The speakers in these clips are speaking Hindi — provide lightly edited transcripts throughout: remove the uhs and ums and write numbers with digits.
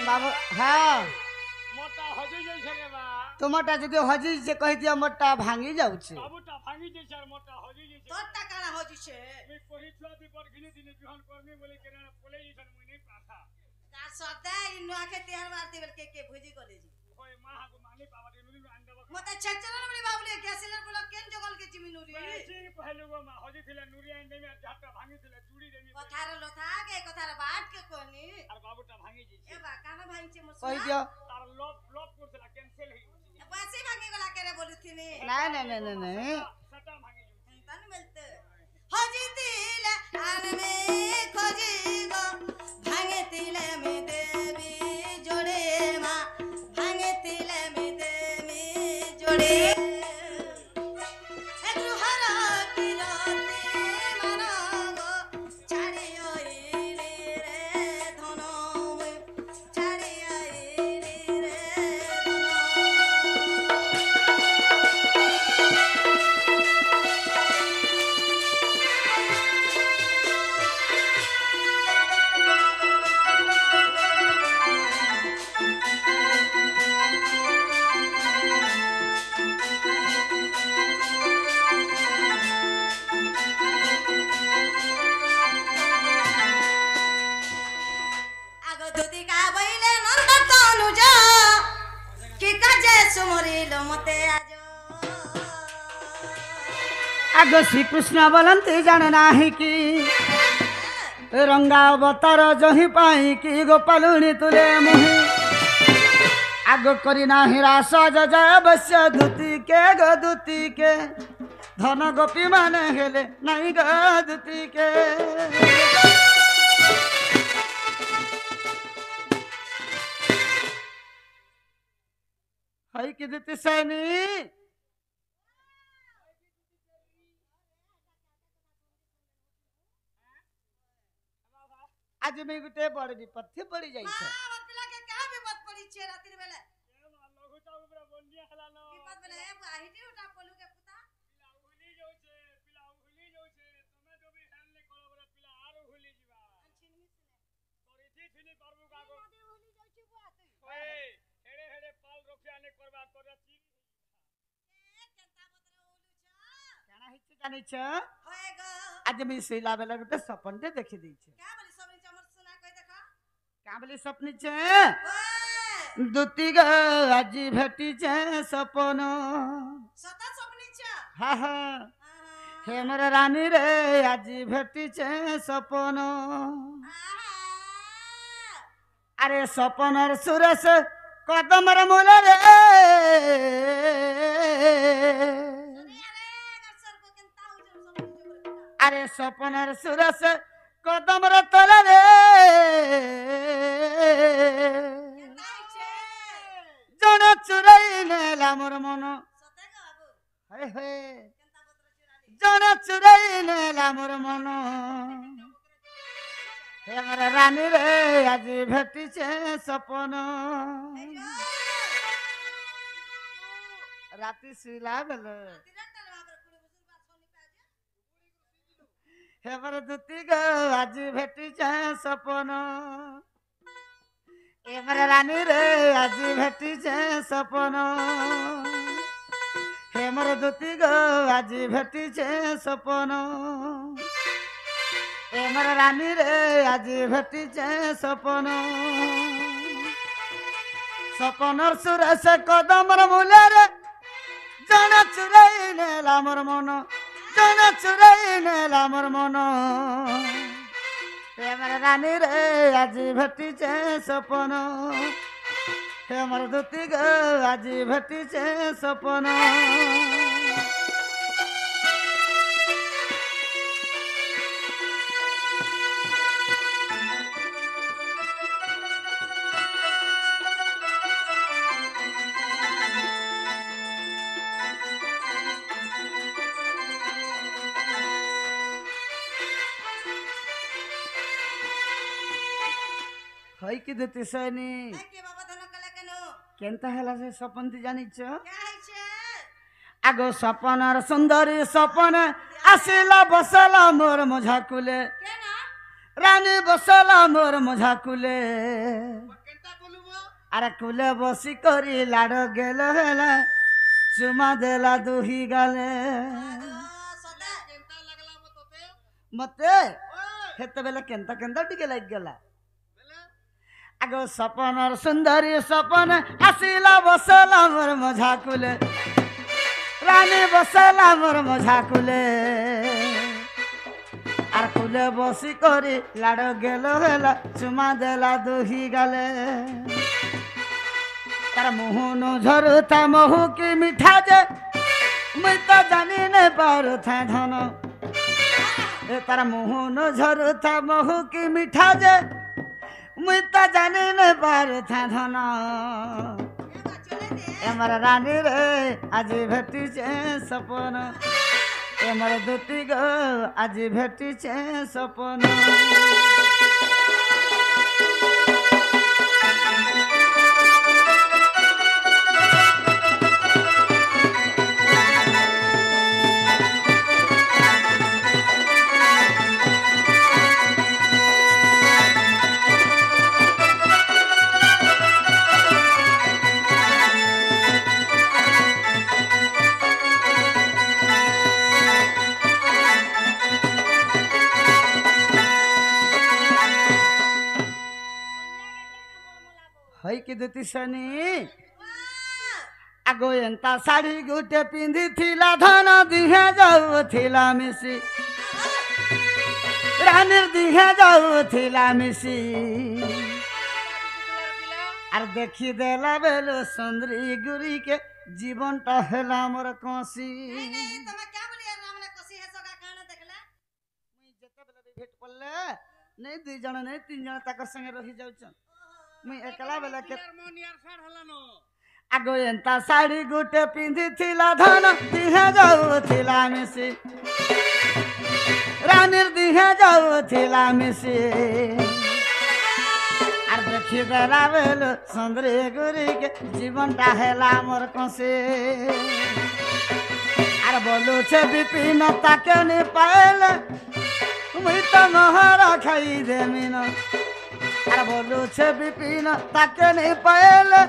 बाबू हाँ मोटा हजी जैसे रे बा तुमटा जदि हजी से कह दिया मोटा भांगी जाउछे बाबूटा भांगी जैसे मोटा हजी जैसे तोटा काला होजी छे मी कोही छुआ दी पर गिनी दिने बिहान करमी बोले केना पोले जैसन मुई नहीं पाथा का शब्द इनुआ के तेहर मारती बल के भुजी कॉलेज ओए मां को मानी पावटी नुरी अंडा मते छचरन बड़ी बाबूले गैसिलर बोला केन जगल के जिमी नुरी ऐसे पहले गो मां हजी थिले नुरी अंडे में झाटा भांगी थिले चूड़ी रे मी कथार लोथा के कथार बाट के कोनी और बाबूटा भांगी जैसे ए बा काना भाई छे मोर कह दियो तार लॉप लॉप करथला कैंसिल ही बासी भागे गला करे बोली थीनी नहीं सटा भांगी जैसे तन मिलते हजी तिले आन में खोजी गो भांगे तिले में देवी जोड़े मां भांगे तिले में देवी जोड़े आगो श्री कृष्ण बोलते जाने नाही कि रंगा अवतार जही पाई कि गोपालुनी तुले मुहि आगो करी नाही रास जय अवश्य दूती के गो दूती के धन गोपी माने हेले नहीं गो दूती के हई कि दूती सैनी आज में गुटे बड़ विपद थी पड़ी जाई छै मां पिला के का विपद पड़ी छे रात्रि बेले ए मां लघु ता ऊपर बंदिया हला न विपद बेले କାହିଁକି ଉଠା ପଲୁ କେ ପୁତା ପିଲା ହୁଲି ଯାଉଛେ ତମେ જો ବି ହେଲନେ କର ବરે ପିଲା ଆରୁ ହୁଲି ଯିବା କରିଥି ଥିନି କରବୁ କାଗो ମତେ ଭୁଲି ଯାଉଛି ବୁଆ ତୁଇ ଓଏ ହେଡେ ହେଡେ ପାଲ ରଖିଆ ନେ କରବା ତୋରା ଚିନି କେନ୍ତା ପତ୍ର ଓଲୁଛ କାଣା ହେଇଛି ଜାଣିଛ ହୋଏ ଗো ଆଜି ମୁଁ ଶୋଇଲା ବେଲେ ଗୋଟେ ସପନଟେ ଦେଖି ଦେଇଛି क्या बोली सब चमर सुना कह देखा କାଁ ବୋଲି ସପନିଛେ ओए ଦୁତି ଗ ଆଜି ଭେଟିଛେ ସପନ सता सपनी छ ହା ହା ହେ ମୋର ରାନୀ ରେ ଆଜି ଭେଟିଛେ ସପନ আরে সপনের সুরেশ কদমর মূলে রে আরে সপনের সুরেশ কদমর তলে রে জনে চুরাই নেলা মোর মন হে হে জনে চুরাই নেলা মোর মন হে আমার রানী রে আজি ভেটিছে সপন রাতি শুইলা বেলে হে আমার দুতি গো আজি ভেটিছে সপন এবার রানী রে আজি ভেটিছে সপন হে আমার দুতি গো আজি ভেটিছে সপন এমর রানী রে আজি ভেটিছে সপন সপনর সুরেশ কদমর মূলে রে জনে চুরাই নেলা মোর মন জনে চুরাই নেলা মোর মন এমর রানী রে আজি ভেটিছে সপন হেমর দুতি গো আজি ভেটিছে সপন হই কি দুতি সৈনী के बाबा धन कले केनो কেনতা হেলা সে সপনটি জানিছ क्या है छे আগো সপনর সুন্দরী সপন আসিলা বসলা মোর মঝা কুলে के ना রানী বসলা মোর মঝা কুলে কেনতা বলবো আরে কুলে বসি করি লাড় গেল হেলা চুমা দেলা দুহি গালে सदा কেনতা লাগলা মততে মতে ওই হেতবেলে কেনতা কেনতা টিকে লাগ গেলা বেলে আগো সপনর সুন্দরী সপন আসিলা বসলা মোর মঝা কুলে রানী বসলা মোর মঝা কুলে আর কুলে বসি করি লাড় গেল হেলা চুমা দেলা দুহি গালে তার মুহুন ঝরুথা মহু কি মিঠা যে মুই তো জানি নে পারুথা ধন এ তার মুহুন ঝরুথা মহু কি মিঠা যে মুই তো জানি নে পারুথা ধন ये बात चले दे এমর রানী রে আজি ভেটিছে সপন এমর দুতি গো আজি ভেটিছে সপন হই কি দুতি শনি আগো এন্তা শাড়ি গুটে পিঁধিলা ধন দিহে যাউথিলা মিশি রানীর দিহে যাউথিলা মিশি আর দেখি দেলা বেলো সুন্দরী গুড়িকে জীবনটা হেলা মোর কষি नहीं तुम क्या बोली यार रामने कोसी है सगा काना देखला মুই যেতেবেলে ବି ভেট পড়লে নেই দুই জন নেই তিন জন তাকর সঙ্গে রহি যাউছন মুই একলা বেলা কে মন ইয়ার সার হলানো আগো এন্তা শাড়ি গুটে পিঁধিলা ধন দিহে যাউথিলা মিশি রানীর দিহে যাউথিলা মিশি আর দেখি দেলা বেলো সুন্দরী গুড়িকে জীবনটা হেলা মোর কষি बोलुछे विपिन ताके नि पाइले मुई तो मोहरा खाई देमिन अरे बोलुछे विपिन ताके नि पाइले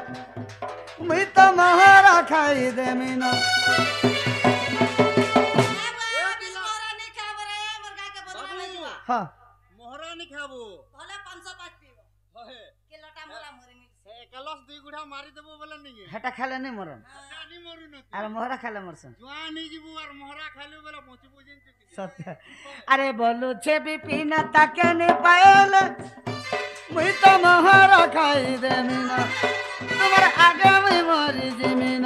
मुई तो मोहरा खाई देमिन हाँ मोहरा नहीं खाबो भले 505 पीबो होए किलोटा मोरा मरे मिल से कलस दुई गुठा मारी देबो बोले नहीं हेटा खाले नहीं मरन जानी मरु न अरे मोहरा खाले मरसन जुआन नहीं जीबू और मोहरा खाले बोले पहुंचबो जिन के सत्य अरे बोलुछे विपिन ताके नि पाइले मुई तो मोहरा खाई देमिन तुम्हार आगे मुई मरी जिमिन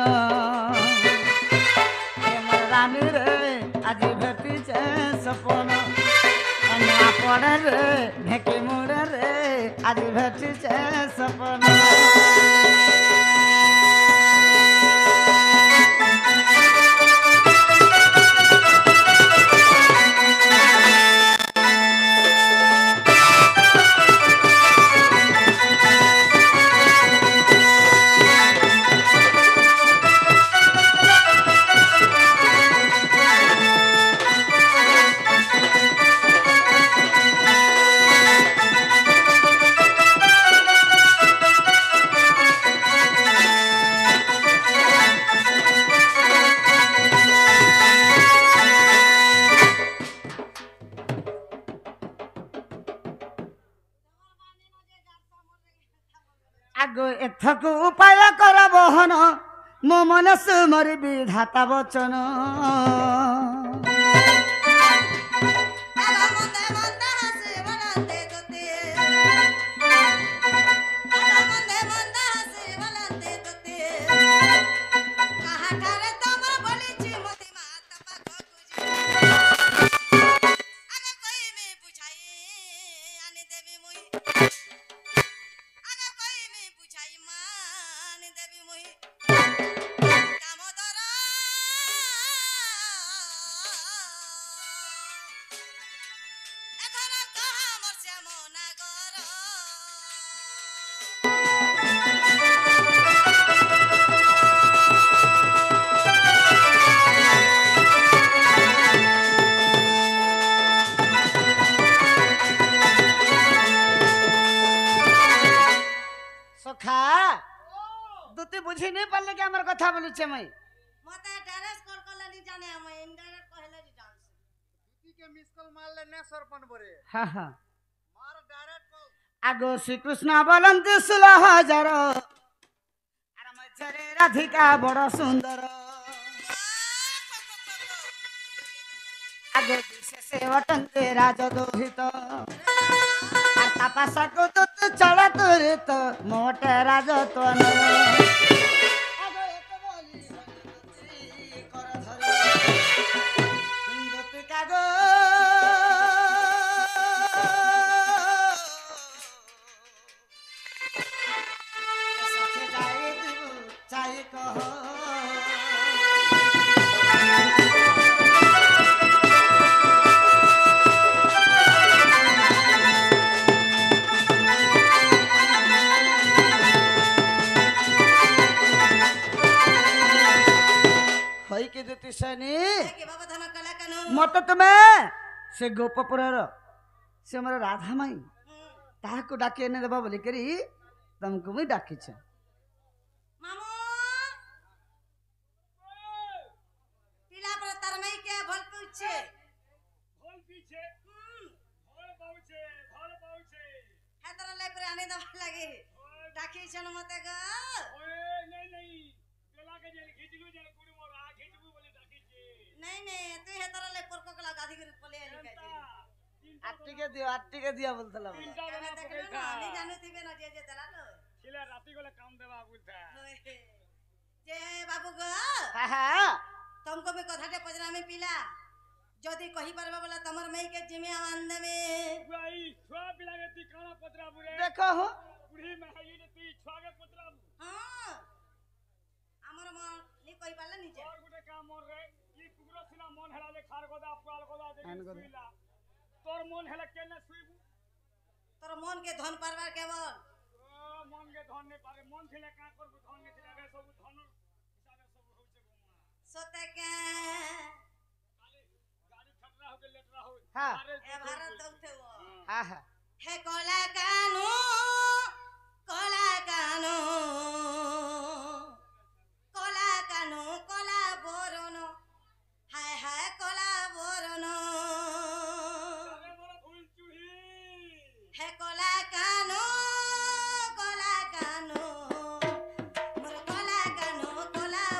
रानी रे आज भेटी छे सपन ना पड़े रे ढेकी मुड़े रे आज भेटी छे सपन आगो एथक उपाय कर बहन मो मनस मरी विधाता वचन आला मंदे मंदे हसे वलंदे दोते आला मंदे मंदे हसे वलंदे दोते कहा ठारे तम बोलीची मोती माता पाखो कुजी आगे कोई में पूछाई आने देवी मुई आगे कोई में पूछाई मान देवी मुई दामोदर एथरा कहा मोर श्याम नागर सखा दुती बुझी नहीं पाले कि हमर कथा बोलुछे मई मते डायरेक्ट कॉल करले नहीं जाने हम इनडायरेक्ट कहले नहीं डांस दीदी के मिस कॉल मार ले ने सरपन बरे हाँ हाँ मार डायरेक्ट कॉल आगो श्री कृष्ण बोलंती 16,000 अरे मझरे राधिका बड़ सुंदर आगो दिशे से वटंते राजदोहित तापासा को तो चला तुरित मोटे राजतवन आगो एक बोली कर धरी दुतिका गो सखे जाए दिबु चाहे कह हई के देती सनी के बाबा धन कला कनु मत तुम्हें से गोपपुर से हमारा राधा माई ताको डाके ने देबा बोली करी तुमको भी डाकी छे मामू पीला पर तरमई के भल पूछे भोल पीछे भोल पाउछे हेतर ले पर आने दवा लगे डाकी छन मते ग ओए नहीं पेला के जे खिचलू जे कुड़ी मोर आ खिचबू बोले डाकी छे नहीं तू हेतर ले पर को कला गाधी कर पले आली के आट्टी के दिया बोलतला बोला तीनटा मैं बना देखलो पकड़ता ना नहीं जानू थी ना जे दलालो छिले राती गोले काम देबा बोलता जे बाबू ग हां हां तुमको मैं कथाटे पजरा में पीला जदी कही परबा बोला तमर मई के जिमे आनंद में भाई छुआ पिला के ती काना पतरा बुरे देखो हो बुढ़ी में है ये ती छुआ के पतरा हां हमर मन नी कही पाला निजे और गुटे काम मोर रे ई कुकुरो सिना मन हेला ले खार गोदा पाल गोदा एन दे गोदा। सुईला तोर मन हेला केने सुईबू तोर मन के धन पारबार केवल ओ मन के धन ने पारे मन थिले का करबू धन ने थिले सब धन हिसाबे सब होचे गोमा सोते के हाँ अरे ए भारत दौथे वो हाँ हाँ हे कोला कानू कोला बोरनो हाय हाय कोला बोरनो अरे मोर भूल चुही हे कोला कानू मोर कोला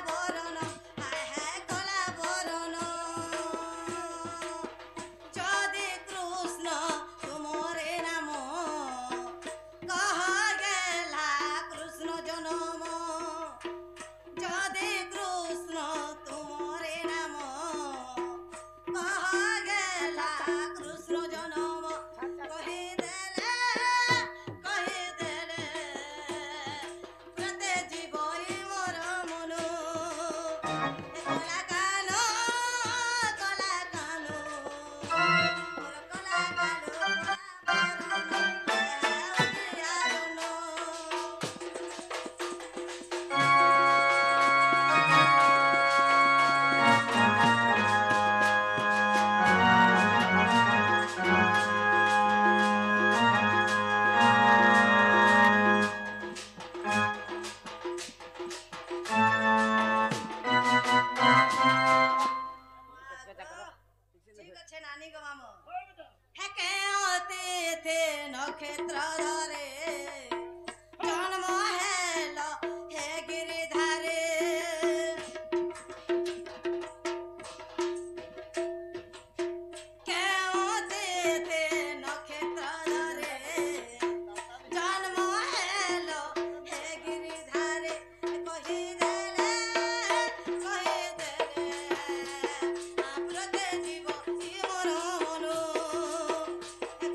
बोरनो हाय हाय कोला बोरनो যদি কৃষ্ণ তুমরে নাম কহ গেলা কৃষ্ণ জনম যদি কৃষ্ণ তুমরে নাম কহ গেলা কৃষ্ণ জনম কহি দেলে প্রতে জীবই মোর মনু কলা কানো মোর কলা ঠিক আছে নানি গো মামু হেকে অতীতে নক্ষত্র ধরে জন্ম হেল হে গিরিধারে কে অতীতে নক্ষত্র ধরে জন্ম হেল হে গিরিধারে কহি দেলে প্রতে জীব মোর মনু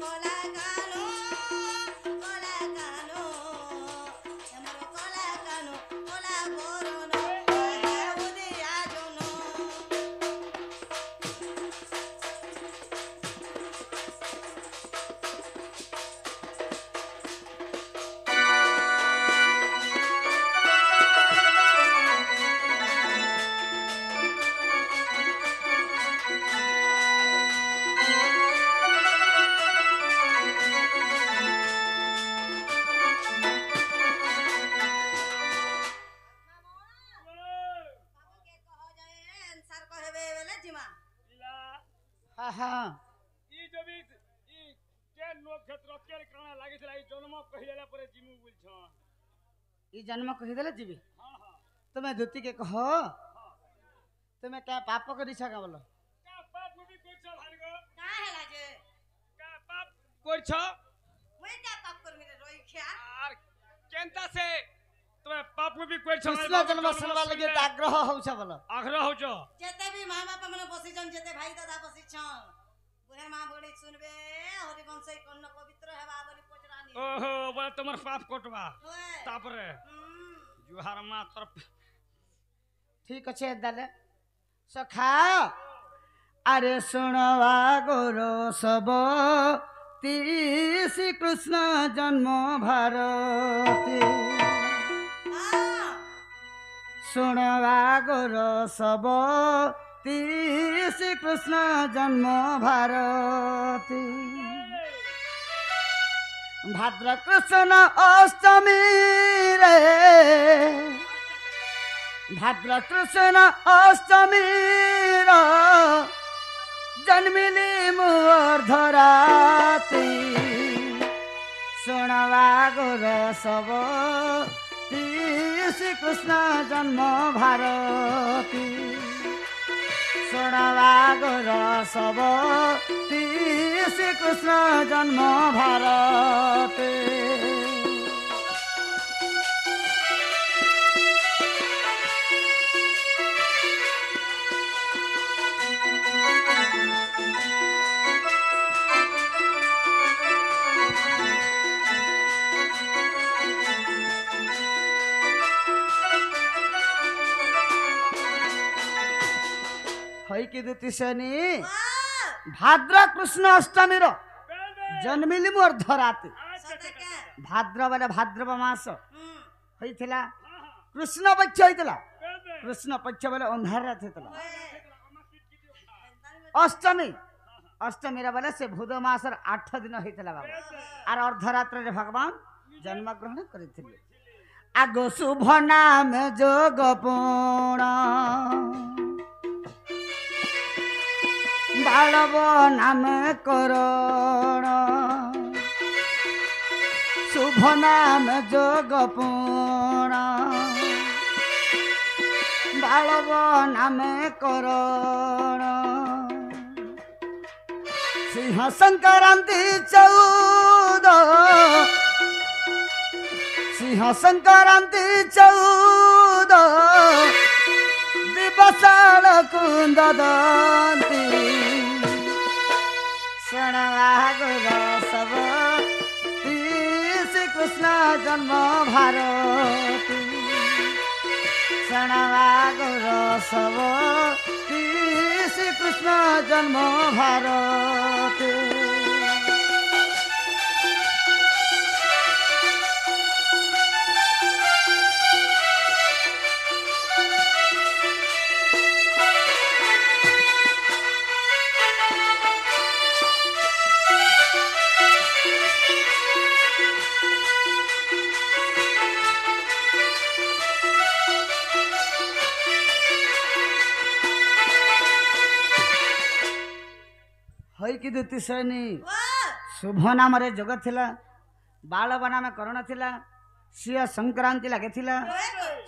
কলা কানো মোর কলা কানো কলা বরনো উদিয়া জন বাবুকে কহ যায় আনসার কহেবে বেলে জিমা পিলা हाँ हाँ ই জবি ই কে নক্ষত্র কে কানা লাগিছিল এই জন্ম কহিলা পরে জিমু বলছন ये जन्म कहीदेले जीवी হ্যাঁ হ্যাঁ तुम्हें धोती के कह तुम्हें क्या पाप कर इच्छा का बोलो কা পাপ মুবি কইছ ভাই গো কা হেলা যে কা পাপ কইছ মুই কা পাপ করমি রে রই খিয়া আর কেনতা সে তুমি পাপ মুবি কইছ कृष्ण जन्म सुनवा लगे तो आग्रह होउछ बोलो আগ্রহ হউছ যেতে বি মা বাপ মানে বসিছন যেতে ভাই দাদা বসিছন বুড়ে মা বলি শুনবে হরিবংশ কর্ণ পবিত্র হেবা বলি পচরানি ওহো বলে তোমার পাপ কটবা ওয়ে তারপরে জুহার মা তরফ ठीक अच्छे दाले सखा अरे सुनवा गोरो सब श्री कृष्ण जन्म भारती सुनवा गोरो सब श्री कृष्ण जन्म भारती भाद्र कृष्ण अष्टमी रे भाद्र कृष्ण अष्टमी जन्मिली मोर धराती सुनवा गोर सब श्री कृष्ण जन्म भारती सुनवा गोर सब श्री कृष्ण जन्म भारती হইকি দুতি শনি ভাদ্র কৃষ্ণ অষ্টমীর জন্মিলি মোর ধরাতে সতকে ভাদ্র বেলে ভাদ্রব মাস হইছিলা হ্যাঁ হ্যাঁ কৃষ্ণ পক্ষ হইছিলা বেবে কৃষ্ণ পক্ষ বেলে ଅନ୍ଧାର ରାତି হইଥିଲା ওয়ে আমার পিট কি দিও অষ্টমী अष्टमी बेले से भूद मासर 8 दिन होता बाबा आर अर्धरात्र रे भगवान जन्म ग्रहण करथिले आगो शुभ नाम जोग पूर्ण बालव नाम करण शुभ नाम जोग पूर्ण बालव नाम करण सिंह संक्रांति 14 सिंह संक्रांति 14 दिवसाल कुंद दंती शरणवागुर सब श्री कृष्ण जन्म भारती शरणवागुर सब श्री कृष्ण जन्म भारती कि दुति सैनी शुभ नाम रे जगत थिला बालव नाम करण थिला सिया संक्रांति लागे थिला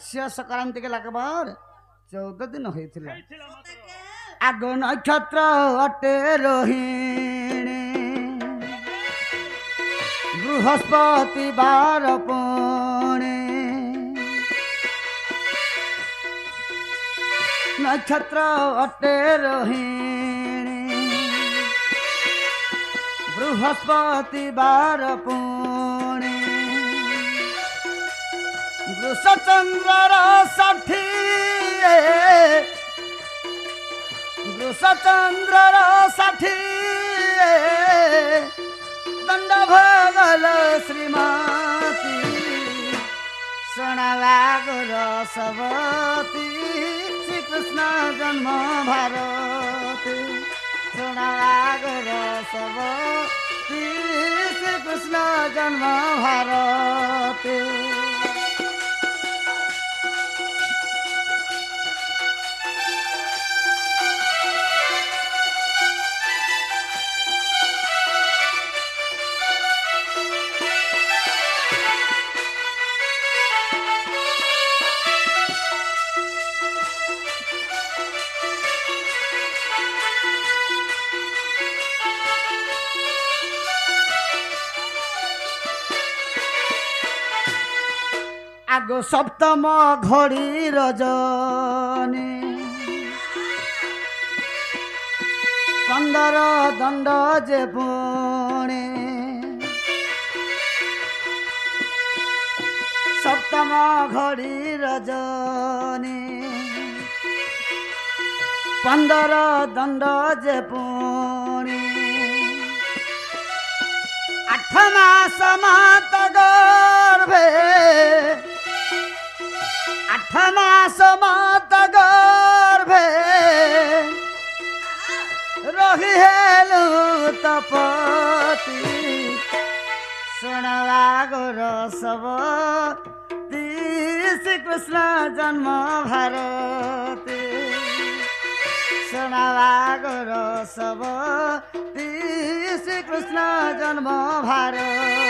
सिया संक्रांति के लगभग 14 दिन होइथिला आग नक्षत्र अटे रोहिणी बृहस्पति बार पुणे नक्षत्र अटे रोहिणी बृहस्पति बार पुणे वृषचंद्र षठी वृषचंद्र षठी दंड भगल श्रीमती शरणवागुर सबती श्री कृष्ण जन्म भारती शरणवागुर सबती श्री कृष्ण जन्म भारती आगो सप्तम घड़ी रजनी 15 दंड जे पुणे सप्तम घड़ी रजनी 15 दंड जे पुणे 8 मास मात गर्भे 8 मास मात गर्भे रही हेलु तपति शरणवागुर सबती श्री कृष्ण जन्म भारती शरणवागुर सबती श्री कृष्ण जन्म भारती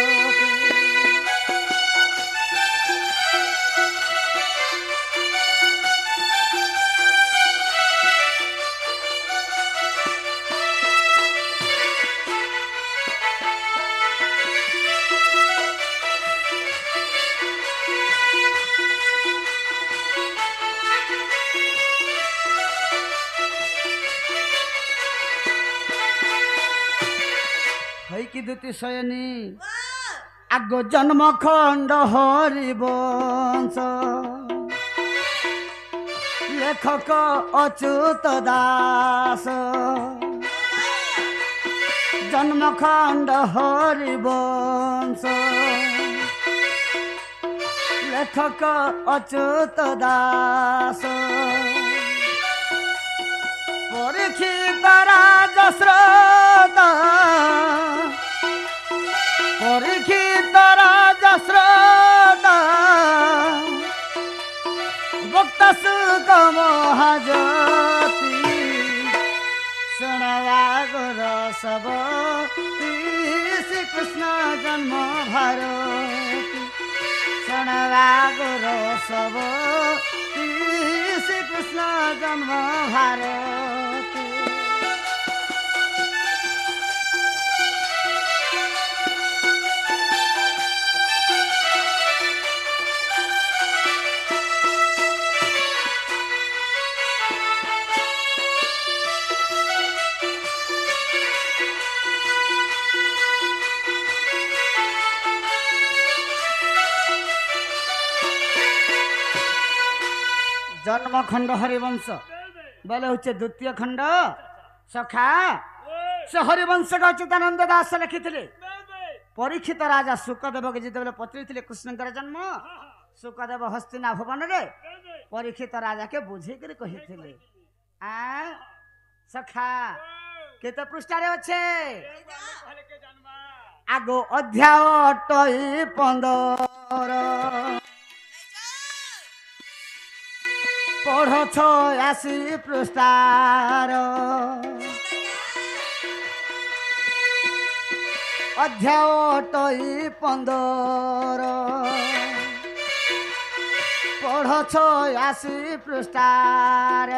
कि दुति शयनी आगो जन्म खंड हरि वंश लेखक अच्युत दास जन्म खंड हरि वंश लेखक अच्युत दास परीक्षित राजश्री सब श्रीकृष्ण जन्म भारती सुनवा गुरु सब श्रीकृष्ण जन्म भारती जन्म खंड हरिवंश बोले हूँ द्वितीय खंड सखा से हरिवंश का अच्युतानंद दास लिखी परीक्षित राजा सुखदेव के जिते पचारि कृष्णकर जन्म सुखदेव हस्तिना भुवन रे परीक्षित राजा के बुझे कही सखा केते पृष्ठारे अच्छे आगो अध्याय 15 पढ़ 86 पृष्ठार अध्याय 15 पढ़ 86 पृष्ठार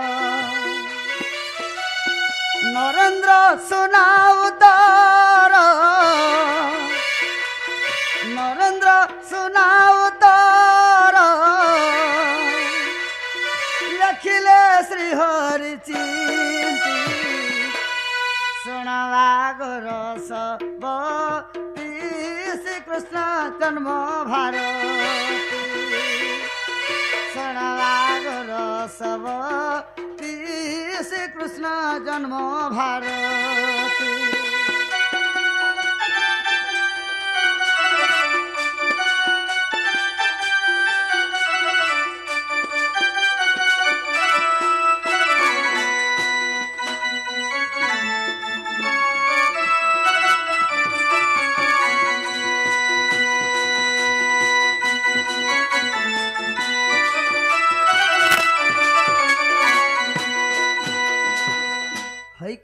नरेंद्र सुनाउतर नरेंद्र सुनाउतर लखिले श्रीहरि चिंती सुनवा गुरु सब श्रीकृष्ण जन्म भारती सुनवा गुरु सब श्रीकृष्ण जन्म भारती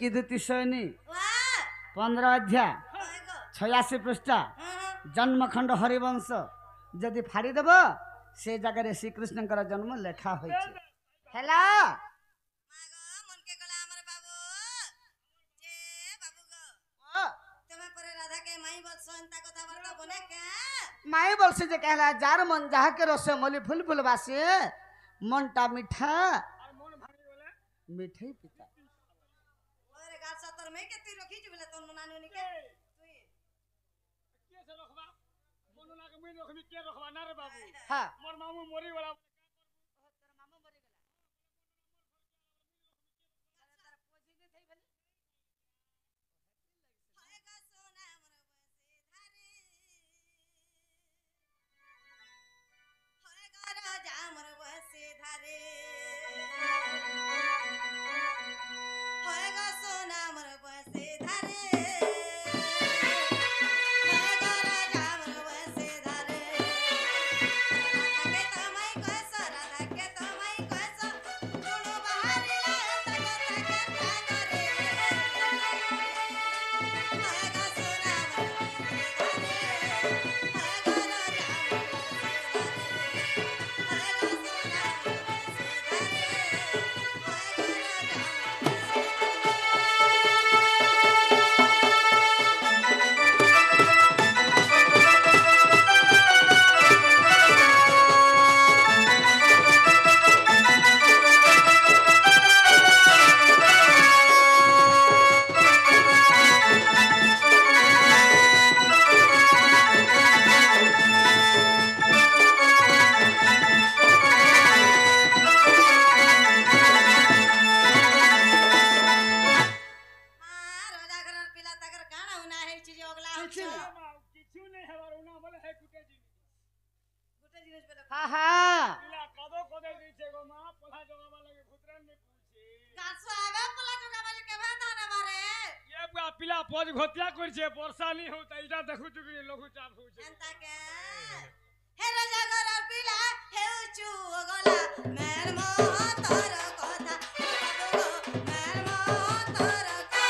की द्वितीय सैनी 15 अध्याय 86 पृष्ठा जन्मखंड हरिवंश जदि फाड़ी देव से जगह श्रीकृष्ण जन्म लेखा हेला माई बोलसे जे कहला जार मन जहा के रस मली फूल फूल बासे मनटा मीठा मिठाई पिता सतर में के ती रखी ज बोले तोन नानी ने के से रखबा मनोना के मैं रखबी के रखबा ना रे बाबू हां मोर मामू मरी वाला तोर मामू मरी गेला तारा पोजी ने थई भेले हायगा सोना मोर बसे धारे हायगा राजा मोर बसे धारे हायगा सोना मोर बसे धारे हायगा राजा मोर बसे धारे राधा के तमाई कैसा दोनों बाहरिला तक रे हायगा सोना मोर बसे धारे हायगा राजा मोर बसे धारे हायगा सोना मोर बसे पिला पज घोतिया करछे वर्षा नहीं होता इटा देखु छु कि लघु चाप होछे एंता के हे राजा घर पिला हेउचु ओगला मेर मोह तोर कथा बाबू मेर मोह तोर कथा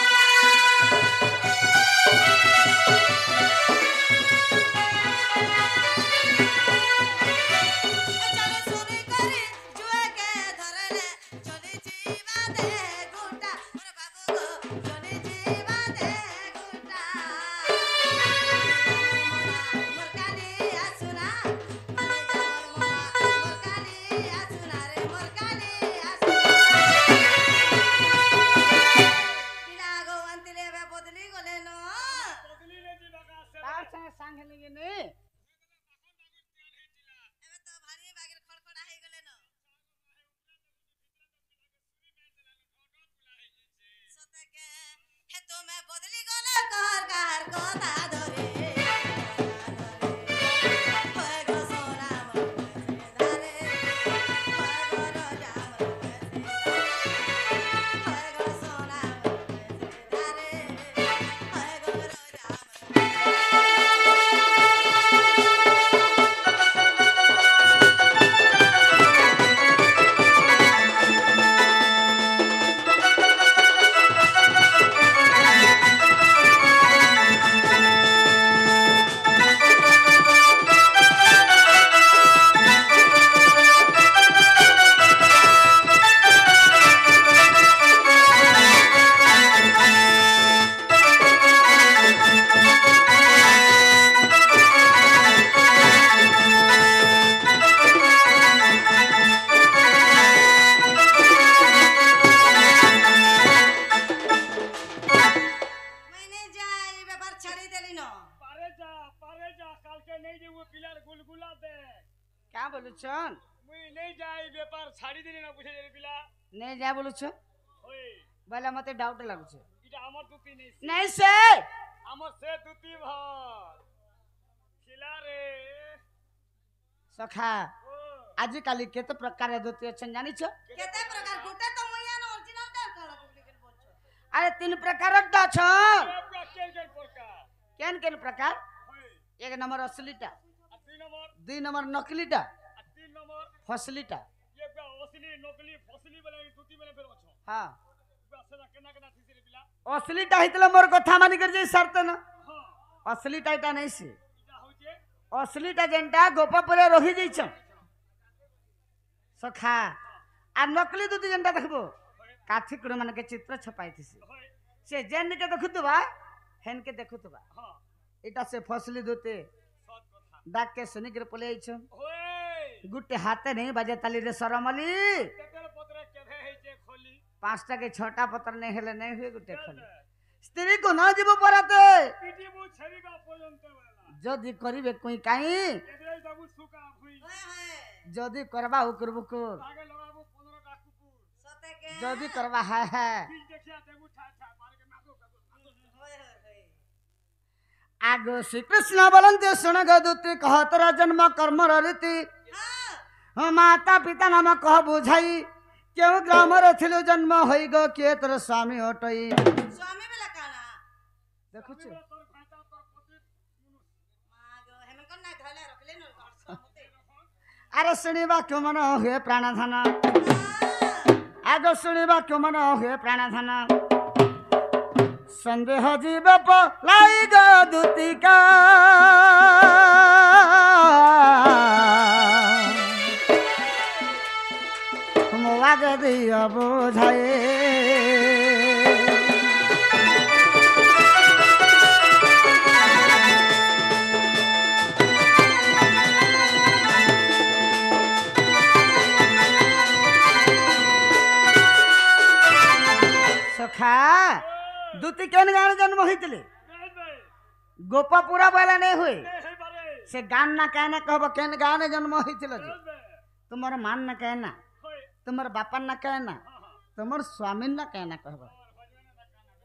এই যে ও পিলার গুলগুলা দে क्या बोलू छन মুই নেই যাই ব্যাপার ছাড়ি দিনি না বুঝে যাই পিলা नहीं जा बोलू छ ওই बोला मते डाउट लागु छ এটা আমার দুতি নেই नहीं से আমার সে দুতি ভর খিলা রে सखा ও आज काली केते प्रकार धोती अछन जानि छ केते प्रकार गुटे तो मुइया न ओरिजिनल टा कला डुप्लीकेट बोलछो अरे तीन प्रकार द छन आपका केन प्रकार केन केन प्रकार ওই एक नंबर असलीटा আর 2 নম্বর 2 नंबर नकलीटा আর 3 নম্বর फसलीटा ये का असली नकली फसली वाला दुती वाला फेर अछो हां सेना केना केना थी रे पिला असलीटा हितले मोर कथा मानि कर जे शर्त न हां असलीटा इटा नहीं से এটা হচ্ছে असलीटा जेंटा गोपापुरे रही जई छ सखा आ नकली दूती जेंटा देखबो काठी कुड़ मन के चित्र छपाई थिसी হয় से जेन के देखुतबा हेन के देखुतबा हां इटा से फसली दूते সৎ কথা डाक के सुनी कर पले छ ওই गुटे हाथे नहीं बजे ताली रे सरमली তেতেল পত্র কেভে হইছে খলি पांचटा के छोटा पत्र नहीं हेले नहीं हुए गुटे खली स्त्री को न जीव पराते পিটি মু ছবিবা পর্যন্ত বলা जदि करिवे कोई काई এদের বাবু সুকা ভুই होय होय जदि करबा उकरबु कुर আগে লগাবো 15 টা কুকুর सते के जदि करबा है বিল দেখিয়া দেবু ঠা ঠা মারকে মাগো কাগো होय होय होय आगो श्री कृष्ण बोलंते सुन गदुति कहतरा जन्म कर्म रीति हां माता पिता नाम कह बुझाई क्यों ग्राम रे थिलु जन्म होई गो के तर स्वामी हटई स्वामी बेला काना देखु छ তোর ফাটা তোর পতি मागो हेमे कोन ना धले रखले न समते अरे सुनिबा क्यों मन हुए प्राणधन आगो सुनिबा क्यों मन हुए प्राणधन संदेह जीव लाई गदुति का मोवाग दिया बुझाए सखा दूती केन गान जन्म होइतले नहीं नहीं गोपापुरा बोला नहीं हुए नहीं बारे से गान ना कहना कहब केन गान जन्म होइतले जी नहीं तुम्हार मान ना कहना होय तुम्हार बापा ना कहना तुम्हार स्वामी ना कहना कहब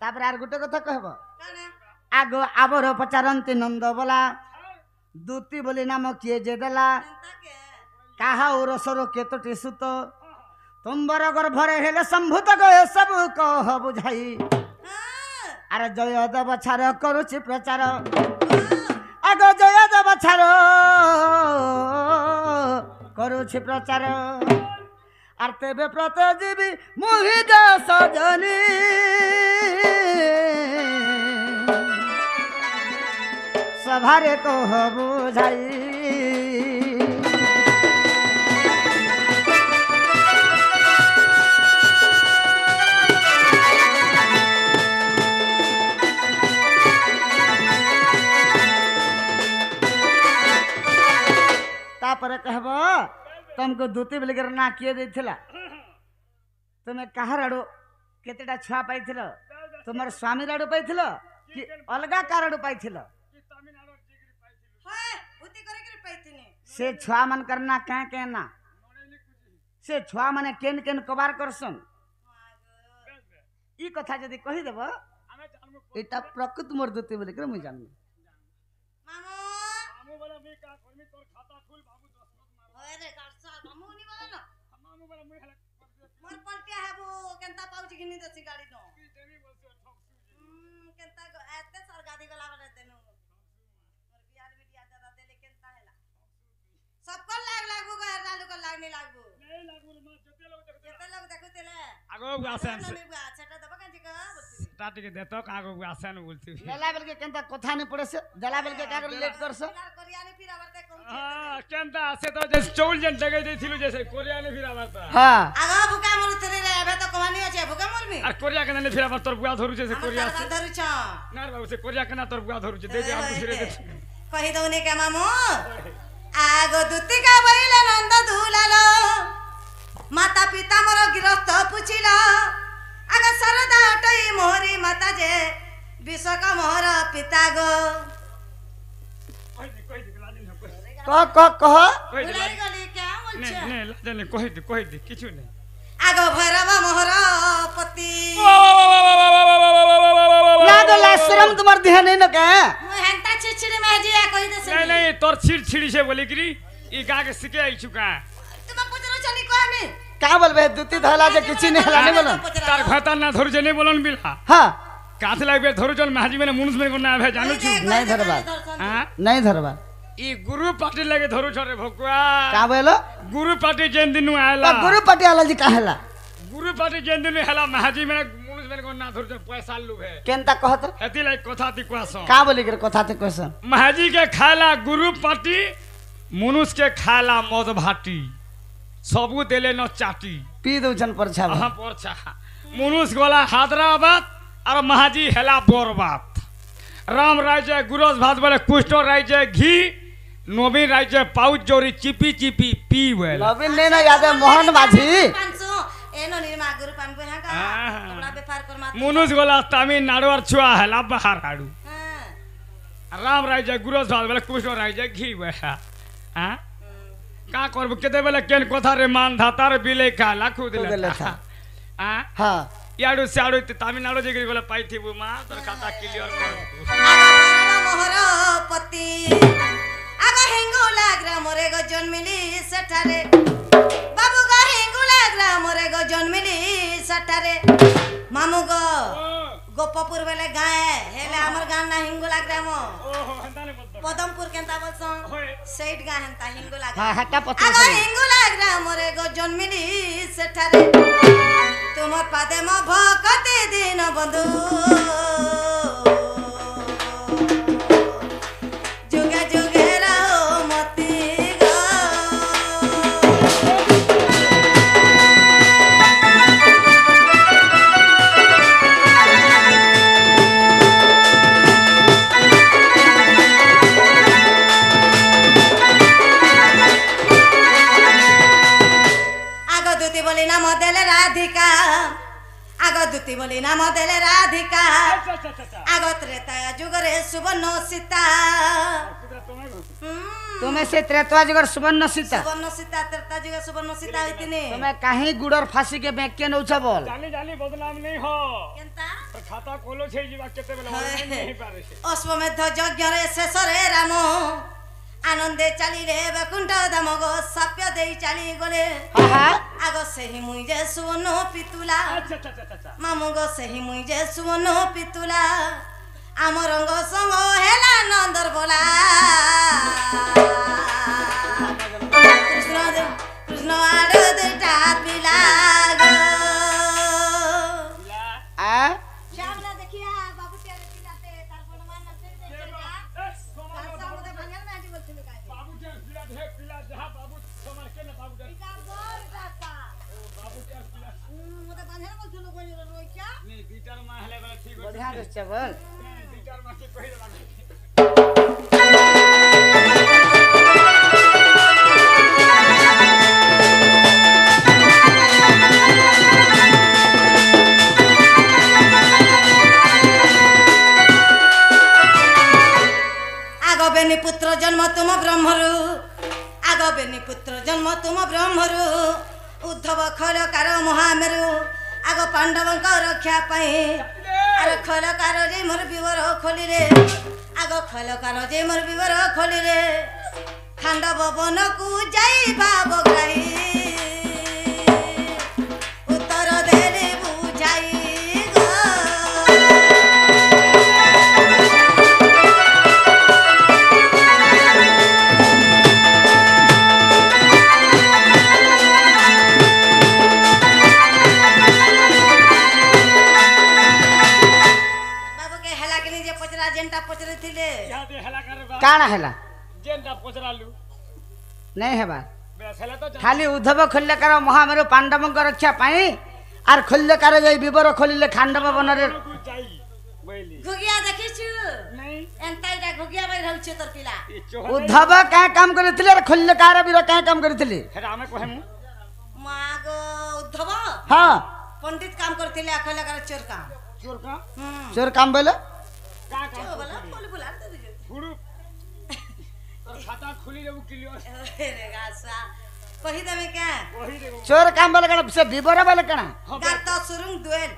तापर आर गुटे कथा कहब काना आगो आबर पचारंती नंद बोला दूती बोली नाम किए जे देला नंता के काहा ओरसरो केतोटी सुत तुम्बर गर्भरे हेले संभूत गए सब कह बुझाई हां अरे जय देव छार करुछि प्रचार आगो जय देव छार करुछि प्रचार आर तेबे प्रत जीवी मुहि सजनी सभारे कह बुझाई तापर कहब तुमको दूती बोलिकर ना किए देथिला तुम्हें कहा राडो केतेटा छुआ पाइथिल तुमर स्वामी राडो पाइथिल कि अलगा का राडो पाइथिल कि तमिलनाडु डिग्री पाइथिलु होय भूति करे करे पैतिनी से छुआ मन करना कह के ना नडे नि कुछ से छुआ माने केन केन कबार करसन मागो बेस बे ई कथा यदि कहि देब हमें जानमु एटा प्रकृत मोर दूती बोलिकर मुई जानू मामू मामू वाला मी का कर्मी तोर खाता खुल बाबू 10 मार होय रे दर्शा मामू नि बोलो न मामू वाला मुई हला मोर पलटिया हेबो केनता पाउची घिनी दसी गाड़ी नो की देवी बोलसे ठकसु केनता एते सर गाड़ी गला बने देनु मोर बियार मीडिया दादा देले केनता हेला सबको लागबो को लालू को लागनी लागबो नहीं लागू मा जते लोग देखते केते लोग देखुतेले आगो आसेन से ननी बुआ छटा दबा कांची का बोलती स्टार्ट के देतो आगो आसेन बोलती नेला बेल के केनता कथा नहीं पड़े से जला बेल के कागर लेट करस यार कोरियानी फिर आवरते कौन हां केनता से तो जैसे चौल जन जगह देथिलु जैसे कोरिया ने फिर आवता हां आगा भुका मोर तेरे रे एबे तो कहानी আছে भुका मोर मी আর কোরিয়া কেন ফির আবার তোর বুয়া ধরুছে সে কোরিয়া আমার ধরু ছ না রে বাবু সে কোরিয়া কেন তোর বুয়া ধরুছে দে দে আপু ফিরে দে কহি দউনি কে মামু আগো দুতিকা বইলে নন্দ দুলালো মাতা পিতা মোর গৃহস্থ পুছিল আগ শরদা হটই মোহরি মাতা যে বিশ্বক মোহর পিতা গো কই দে লালি না কই कह कह कह কই দে ভুলাই গলি কে নে বলছ নে লাজে নে কই দে কিছু নেই আগ ভৈরব মোহর পতি लाज लाज शर्म तुम्हार देह नहीं न के মু হেনতা চিচিড়ি মেজিয়া কই দেছে नहीं नहीं तोर छिड़ से बोली गिरी ई गा के सिके आई चुका তুমি পুজরা চলি কো আমি का बोलबे दुती धला जे किछि नहीं हला नहीं बोलन तार घता ना धरु जने बोलन बिला हां काथ लागबे धरु जन महाजी में मुनुस में कोना आबे जानू छु नहीं धरबा हां नहीं धरबा ई गुरु पार्टी लगे धरु छरे भगवा का बोलो गुरु पार्टी जेन दिनु आला गुरु पटियाला जी काहेला गुरु पार्टी जेन दिनु हला महाजी में मुनुस में कोना धरु जन पैसा लुभे केनता कहत हेती लाग कथा ती क्वासो का बोली के कथा ते क्वेश्चन महाजी के खाला गुरु पार्टी मुनुस के खाला मद भाटी सबू देले न चाटी पी दउछन पर छाबा हाँ परछा मुनुस गोला हैदराबाद और महाजी हेला बोरबात राम राज्य गुरस भात बोले कुष्ठ राज्य घी नवीन राज्य पाउच जोरी चिपी चिपी पी वेला नवीन नहीं ना याद है मोहन माझी পাঁচশো এনো নির্মা গুরু পান বই হাগা তোমরা ব্যাপার কর মাত मुनुस गोला तमिलनाडु और छुआ हेला बाहर आड़ू হ্যাঁ राम राज्य गुरस भात बोले कुष्ठ राज्य घी वेला हाँ का करब केते बेले केन कथा रे मान धातार बिले का लाखु दिले दिले था। हाँ हां याडू साडू तमिलनाडु जगरी गोला पाइथिबु मा तोर खाता क्लियर कर আগ ভৈরব মোহর পতি আগ হেঙ্গুলা গ্রামরে গ জন্মিলি সেঠারে বাবু গ হেঙ্গুলা গ্রামরে গ জন্মিলি সেঠারে মামু গ গোপপুর বেলে গায়ে হেলে আমার গান না হিঙ্গুলা গ্রাম ओहो हंदाने बोलतो পদমপুর কেনতা বলছন होय সেইট গা হেনতা হিঙ্গুলা हां हटा আগ पत्र হিঙ্গুলা গ্রামরে গ জন্মিলি সেঠারে তোমার পাদে ম ভকতে দিন বন্ধু যুগে যুগে রহো মতি গো আগ দুতি বলি নাম দেলে রাধিকা আগ দুতি বলি নাম দেলে রাধিকা अच्छा अच्छा अच्छा আগ ত্রেতা যুগরে সুবর্ণ সীতা तुम्हें से त्रेतवा जगर सुवर्ण सीता সুবর্ণ সীতা ত্রেতা যুগে সুবর্ণ সীতা হইতিনি तुम्हें काहे गुड़र फांसी के बैग के नौछा बोल जानी जानी बदनाम नहीं हो কেনতা तो खाता खोलो छे जीवा केते बेला ओने नहीं पारे छे অশ্বমেধ যজ্ঞরে শেষরে রাম আনন্দে চালিলে বৈকুণ্ঠ ধাম গো সাপ্য দেই চালি গলে हां हां আগ সেহি মুই যে সুবর্ণ পিতুলা अच्छा अच्छा अच्छा अच्छा মামু গো সেহি মুই যে সুবর্ণ পিতুলা আমার রঙ্গ সঙ্গ হেলা নন্দর বলা কৃষ্ণ কৃষ্ণ আড় দুটা পিলা গো आ শ্যামলা দেখিয়া বাবু টিয়ারে পিলাতে তার বনমান আছে দেখেগা তার সামনে ভাঙার না আজি বলছিল কাজ बाबू के पिला दे पिला जहां बाबू समर के ना बाबू के এটা বড় টাকা बाबू के पिला মোটা বাঁধার বলছিল কই রইকা नहीं बीटर मा हले बेला ठीक हो बढ़िया दस बोल बीटर मा के कहि देला আগ বেনি পুত্র জন্ম তুম ব্রহ্মরু আগ বেনি পুত্র জন্ম তুম ব্রহ্মরু উদ্ধব খলকার মহামেরু আগ পাণ্ডবଙ୍କ রক্ষা পাই আর খলকার যে মোর বিবর খোলিলে আগ খলকার যে মোর বিবর খোলিলে খাণ্ডব বনকু যাইবা বগাই উত্তর দেলে বুঝাই গো বাবুকে হেলা কিনি যে পচরা যেনটা পচরে থিলে यहां दे हला करे बा काना हैला जेंदा पोचरालू नहीं है बा बेला छले तो खाली उद्धव खोल्लेकार महामेरु पांडवଙ୍କ रक्षा पाई आर खोल्लेकार जई विवर खोलिले खांडव बनरे तू जाई बैली ঘুগিয়া দেখিছু नहीं এন্তাইটা ঘুগিয়া বাই হচ্ছে তোর পিলা ये चोह उद्धव क्या काम करथिले रे खोल्लेकार वीर क्या काम करथिले हेरा हमें कहमु মাগো উদ্ধব हां পণ্ডিত কাম করতিলে আখলাকার চোর কাম चोर का चोर काम बोले का চোর বলা বলি বলা তো দিছো गुरु তোর খাতা খুলি দেবো ক্লিয়ার रे गासा कही देबे क्या কহি দেবো चोर काम बोले कण से विवरण बोले कण गाता सुरुंग दुएल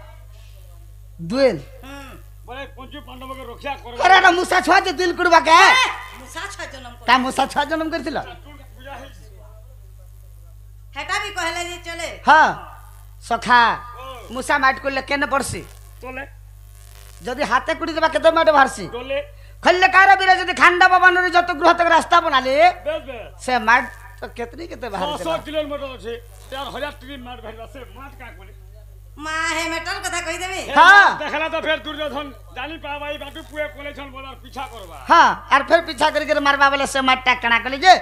दुएल বলে পঞ্চু পাণ্ডবকে রক্ষা করবে अरे ना मुसा छुआ जे दिल कुड़बा के मुसा छ जन्म को ता मुसा छुआ जन्म करथिल পূজা হয়েছে हेटा भी कहले जे चले हां सखा मुसा माट कोले केने पड़सी তোলে जदी हाथे कुड़ी देबा केते माट भारसी তোলে खल्ले कार बिरे जदी खांडा बाबानर जत गृह तक रास्ता बनाले বেশ বেশ से माट तो केतनी केते बाहर 600 কিলোমিটার আছে 4000 ট্রিপ মাঠ ভাইবা সে মাঠ কা করে माँ हे मेटल कथा कही देबे हाँ। देखला तो फिर दुर्योधन जानी पाबाई बाटू पुए कोले छन बोलार पीछा करबा हां और फिर पीछा करके मारबा वाला से माट टकना कले जे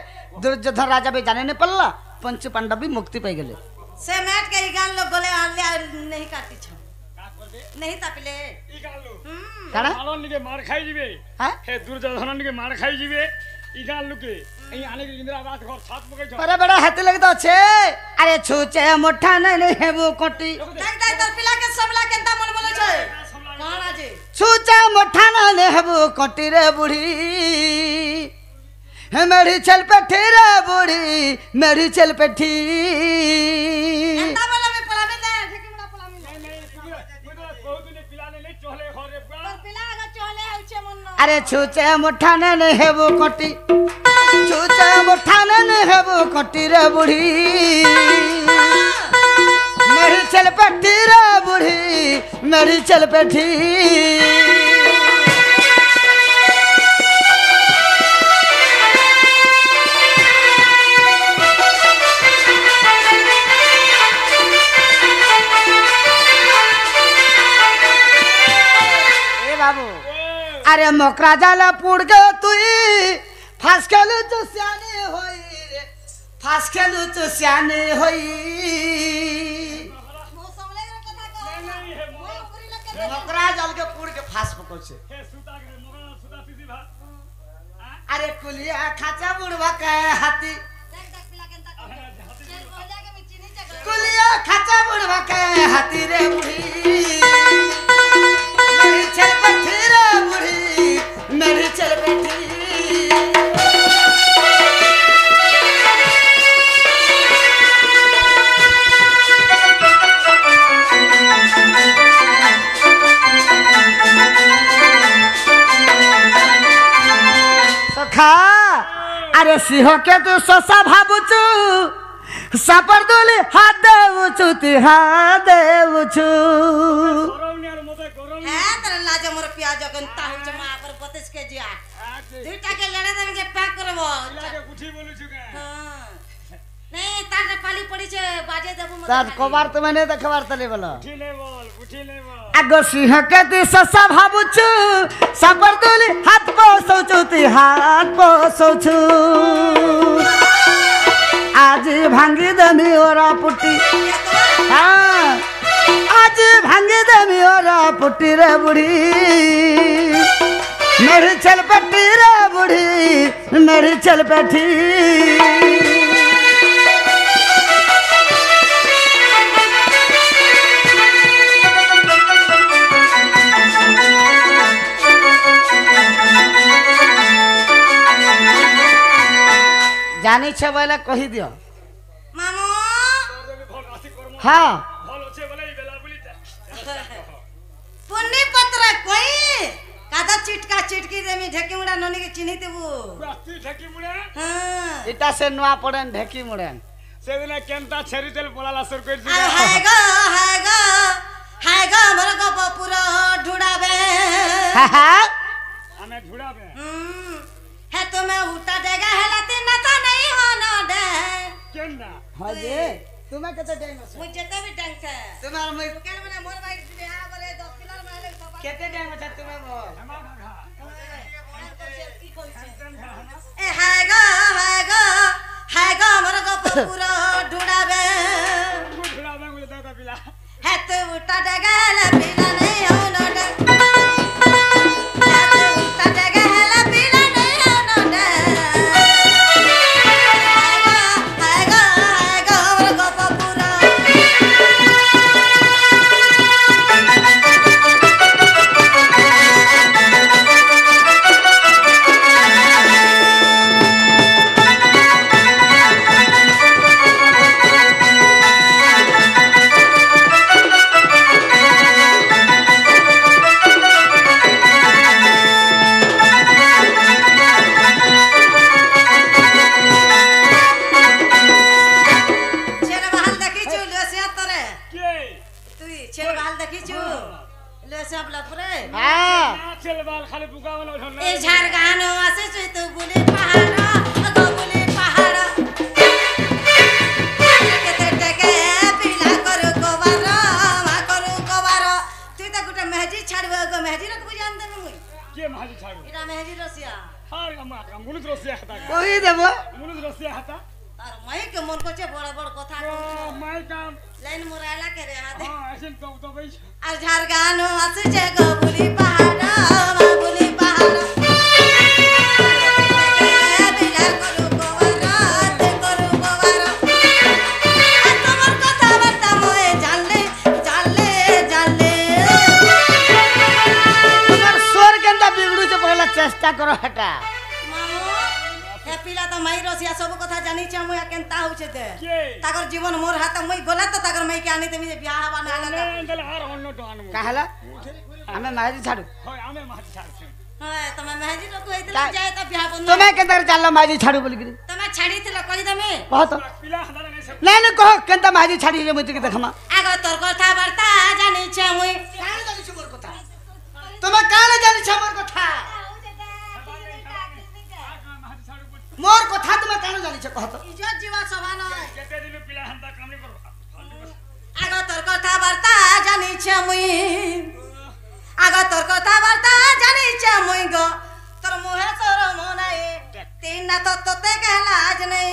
दुर्योधन राजा भी जाने नहीं पड़ला पंच पांडव भी मुक्ति पाई गेले से मैट के गान लोग गोले आले नहीं काटी छ का करबे नहीं तापिले ই গালু काना মালন নিকে মার খাই দিবে हां হে দুর্যোধন নিকে মার খাই দিবে ই গাল লুকে এই আনে ইন্দিরাবাস ঘর ছাদ পকাই ছ अरे बड़ा हाथी लगता छे अरे छूचे मुठा नहीं है वो कोटी देख देख तोर पिला के सबला केनता मन बोले छ कौन आजे छूचे मुठा नहीं है वो कोटी रे बुढ़ी है मेरी चल पेठी रे बुढ़ी मेरी चल पेठी एंता बोले में पला में दे ठेकी मुड़ा पला में नहीं नहीं तुम तो बहुत ने पिलाने ले चोले घरे तोर बुआ पिला आगे चले आउछे मन अरे छूचे मुठा नहीं है वो कोटी छूचे मुठा नहीं है वो कोटी रे बुढ़ी मेरी चल पेठी रे बुढ़ी मेरी चल पेठी ए बाबू अरे मोकरा जाला पुड़ के तुई फास खेलू तो सियाने होई रे फास खेलू तो सियाने होई मो समले रे कथा को नहीं है मो पूरी लगे मोकरा जाल के पुड़ के फास पको छे हे सुता के मोगा सुता सीधी भा अरे कुलिया खाचा बुड़वा के हाथी देख देख पिला केनता को चल बोले के में चीनी चकले कुलिया खाचा बुड़वा के हाथी रे बुढ़ी मेरी चल बैठी रे बुढ़ी मेरी चल बैठी सखा अरे सिंह के तू सोसा भाबुचु सापर दोले हाथ देउचु ती हाथ देउचु गरम ने मते गरम है तर लाजे मोर प्याज केनता होछ मा पर 25 केजी आ आके दुईटा के लेने देन के पैक करबो लागे गुठी बोलु छु के हां नहीं तार पाली पड़ी छे बाजे देबो मत साथ कोबार तो मैंने देखबार तले बोला गुठी ले बोल आगो सिंह के तू सोसा भाबुचु सापर दोले हाथ पोसौचु ती हाथ पोसौचु आज भांगी दमी ओरा पुटी हाँ आज भांगी दमी ओरा पुटी रे बुढ़ी मेरी चल पट्टी रे बुढ़ी मेरी चल पट्टी जानी छे बोले कही दियो मामू भल आसी कर्म हाँ भल আছে বলে এই বেলা বলি पुन्नी पत्र कोई कादा चिटका चिटकी देमी ढेकी मुड़ा ननी के चिन्ही देबू রাস্তি ঠেকি মুড়ে हां इटा से नुआ पड़ेन ढेकी मुड़ेन সেদিনে কেনতা ছেড়ি তেল পলালা সর কইছি हाय गो मोर को पूरा ढुड़ाबे हा हा আমি ঝুড়াবে है तुम्हें उठा देगा हेलाती नता नहीं होना दे কেন না हाँ जी तुम्हें कहते टाइम से मुझे तो भी डंक है तुम्हारा मैं केन मने मोर भाई दे आ बोले 10 किलो में ले सब कहते टाइम से तुम्हें वो ए हाय गो मोर को पूरा ढुड़ाबे ঝুড়াবে বলে দাদা পিলা है तो उठा देगा हेला पीला नहीं होना दे है तो उठा देगा हेला पीला नहीं होना दे हाय गो मोर को पूरा ले सबला पुरे হ্যাঁ चल बाल खाली बुका वाला उठल ए झारगानो आसे सुई तू बुली पहाड़ अगो बुली पहाड़ केते टके पिला करू कोबारो मा करू कोबारो तू त गुटे मेहजी छाड़बो गो मेहजी रख बुझान दे मुई के महाजी छाड़ू इरा मेहजी रसिया हार हम मुनुस रसिया खाता কই দেব मुनुस रसिया खाता और मई के मन कोचे बड़ बड़ कथा माय काम लाइन मोराला के रे हाथे हां ऐसे तो भाई আর ঝাড়গানো আছে যে গো বুলি পাহাড় মা বুলি পাহাড় বিলা করু কোবারা তে করু কোবারা আর তোমার কথা বার্তা ময়ে জানলে জানলে জানলে তোমার সোর কেনটা বিগড়ুছে পড়লা চেষ্টা করো হেটা মামু হে পিলা তো মাই রসিয়া সব কথা জানিছ মুই কেনতা হউছে দে के তাগর জীবন মোর হাতে মুই গলা তো তাগর মাই কে আনি দেমি যে বিয়া হবা না লাগা अंदर हार होनो तो आनु কাহলা আমি মাঝি ছাড়ু होय आमे महाजी छाड़छे হ্যাঁ তুমি মেহেজি লোক হইতিলা তা- যায় তো বিয়া বন্ধ তুমি কেনটা জানলা মাঝি ছাড়ু বলি কি তুমি ছাড়িছিল কই তুমি কহ তো पिला हदार नहीं सब না না কহ কেনটা মাঝি ছাড়ি যে মুই তোকে দেখামা আগ তোর কথা বার্তা জানিছ মুই কানে জানিছ মোর কথা তুমি কানে জানিছ মোর কথা महाजी छाड़ू মোর কথা তুমি কানে জানিছ কহ তো ইজ্জত জীবা সভা নয় केते दिन पिला हंदा काम नहीं करो আগ তোর কথা বার্তা জানিছ মুই আগ তোর কথা বার্তা জানিছ মুই গো তোর মুহে সরম নাই তিন না তো তোতে কে লাজ নাই